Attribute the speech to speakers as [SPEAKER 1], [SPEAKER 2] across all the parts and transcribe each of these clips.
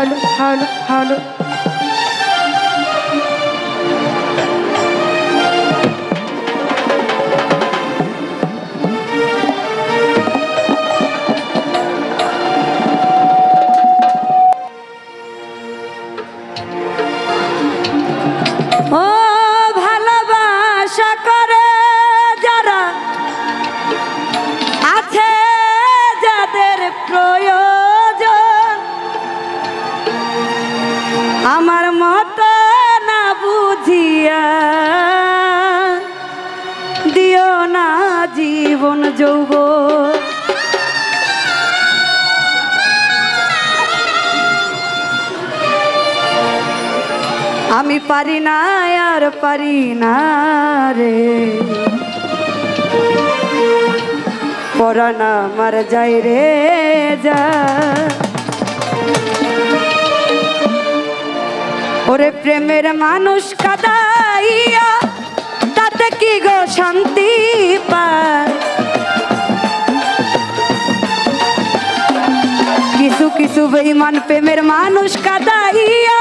[SPEAKER 1] Hello hello hello ও ভালোবাসা করে যারা আছে যাদের প্রয়োজন আমার মতো না বুঝিয়া দিও না জীবন যৌবন আমি পারি না আর পারি না রে পরাণ আমার যাই রে যা ওরে প্রেমের মানুষ কাদাইয়া তাতে কি গো শান্তি পায় কিছু কিছু বেঈমান প্রেমের মানুষ কাদাইয়া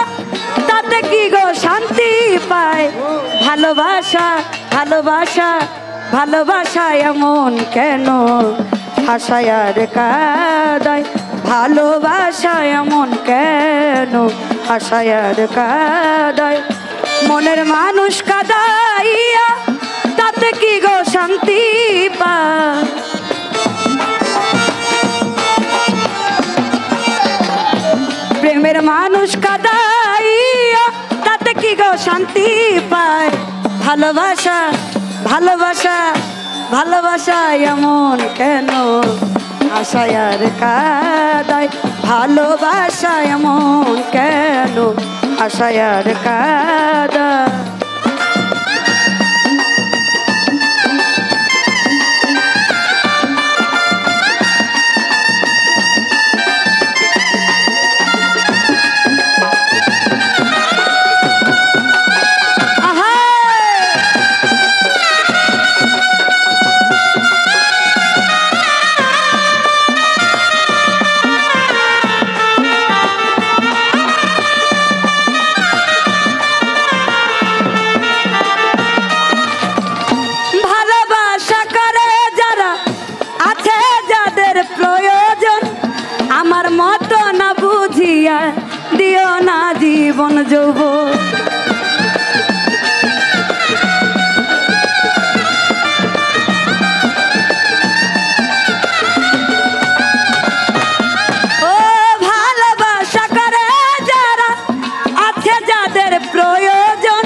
[SPEAKER 1] তাতে কি গো শান্তি পায় ভালোবাসা ভালোবাসা ভালোবাসা এমন কেন হাসায় আর কাঁদায় ভালোবাসা এমন কেন হাসায় আর কাঁদায় মনের মানুষ কাদাইয়া তাতে কি গো শান্তি পায় প্রেমের মানুষ কাদাইয়া তাতে কি গো শান্তি পায় ভালোবাসা ভালোবাসা ভালোবাসা এমন কেন আশায় আর কাঁদায় ভালোবাসা এমন কেন আশায় আর কাঁদায় দিও না জীবন যৌবন ও ভালোবাসা করে যারা আছে যাদের প্রয়োজন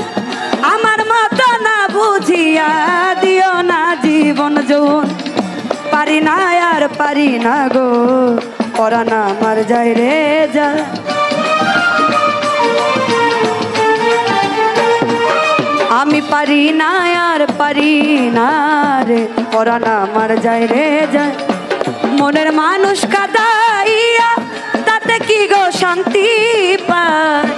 [SPEAKER 1] আমার মতো না বুঝিয়া দিও না জীবন যৌবন পারি না আর পারি না গো পরাণ আমার যাই রে যা আমি পারি না আর পারি না রে পরাণ আমার যাই রে যা মনের মানুষ কাদাইয়া তাতে কি গো শান্তি পায়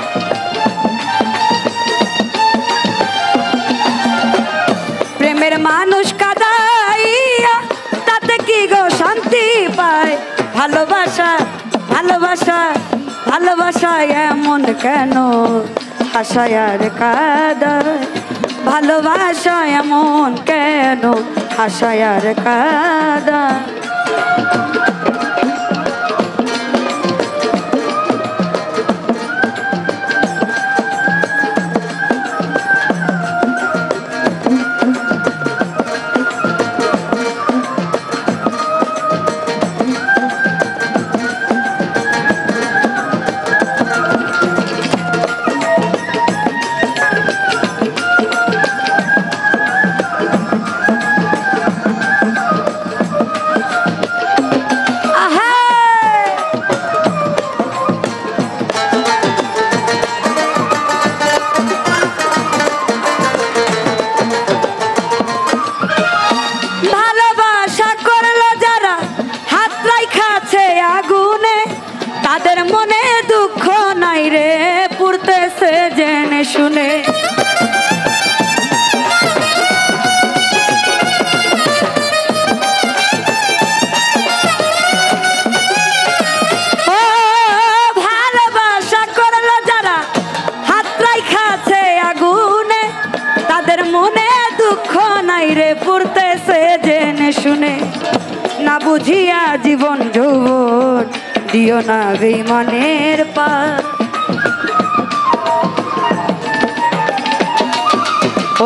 [SPEAKER 1] প্রেমের মানুষ কাদাইয়া তাতে কি গো শান্তি পায় ভালোবাসা ভালোবাসা ভালোবাসা এমন কেন হাসায় আর কাঁদায় ভালোবাসা এমন কেন হাসায় আর কাঁদায় শুনে ও ভালোবাসা শরীরে পড়তেছে জেনে শুনে, না বুঝিয়া জীবন যৌবন দিও না বেঈমানের পার।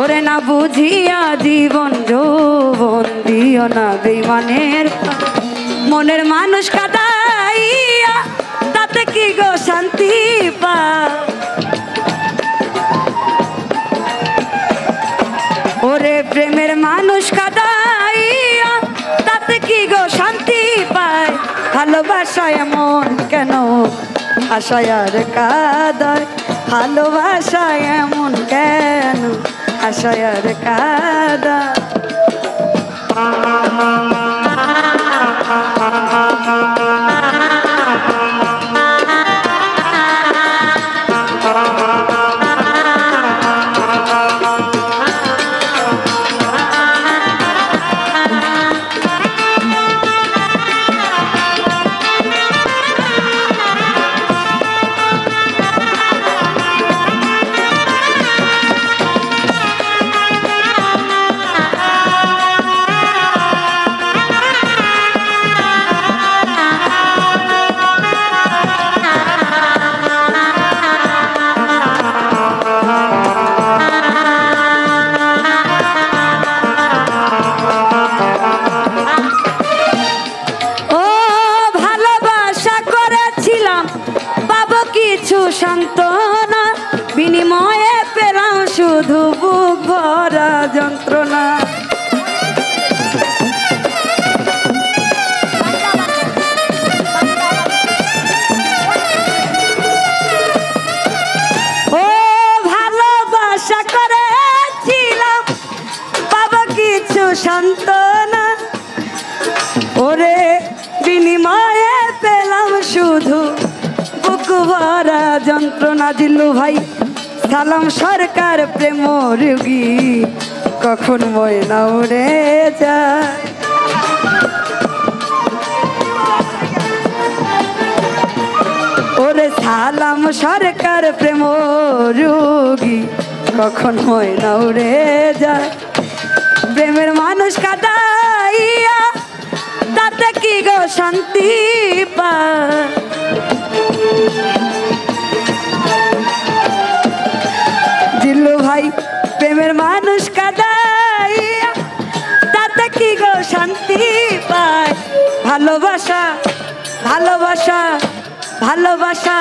[SPEAKER 1] ওরে না বুঝিয়া জীবন যৌবন দিও না বেঈমানের পার। মনের মানুষ কাঁদাইয়া তাতে কি গো শান্তি পায়? ওরে প্রেমের মানুষ কাঁদাইয়া তাতে কি গো শান্তি পায়? ভালোবাসা এমন কেন আশায় আর কাঁদায়? ভালোবাসা এমন কেন আশায় আর কাঁদায়? সান্ত্বনা বিনিময়ে পেলাম শুধু বুক ভরা যন্ত্রণা। ও ভালোবাসা করেছিলাম পাবো কিছু সান্ত্বনা, ওরে বিনিময়ে পেলাম শুধু ভরা যন্ত্রণা। দিল্লু ভাই সালাম সরকার প্রেম রোগী কখন ময়না উড়ে যায়? ওরে সালাম সরকার প্রেম রোগী কখন ময়না উড়ে যায়? প্রেমের মানুষ কাঁদাইয়া তাতে কি গো শান্তি পায়? দিল্লু ভাই প্রেমের মানুষ কাঁদাইয়া তাতে কি গো শান্তি পায়? ভালোবাসা ভালোবাসা ভালোবাসা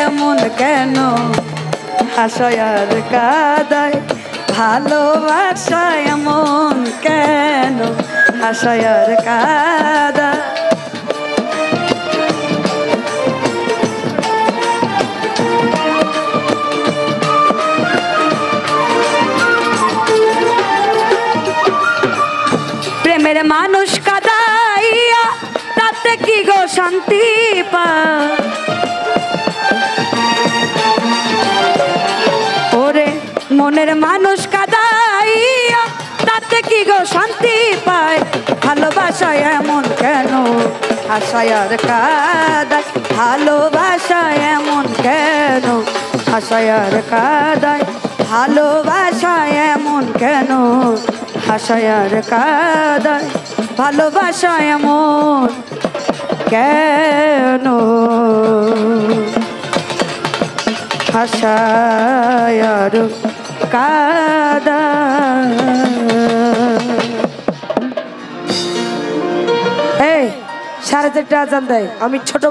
[SPEAKER 1] এমন কেন আশায় আর কাঁদায়? ভালোবাসা এমন কেন আশায় আর কাঁদায়? প্রেমের মানুষ কাঁদাইয়া তাতে কি গো শান্তি পায়? ওরে মনের মানুষ কাঁদাইয়া তাতে কি গো শান্তি পায়? ভালোবাসা এমন কেন আশায় আর কাঁদায়? ভালোবাসা এমন কেন আশায় আর কাঁদায়? ভালোবাসা এমন কেন আশায় আর কাঁদায়? ভালোবাসা এমন কেন আশায় আর কাঁদায়? এই 4:30 আজান দেয়, আমি ছোট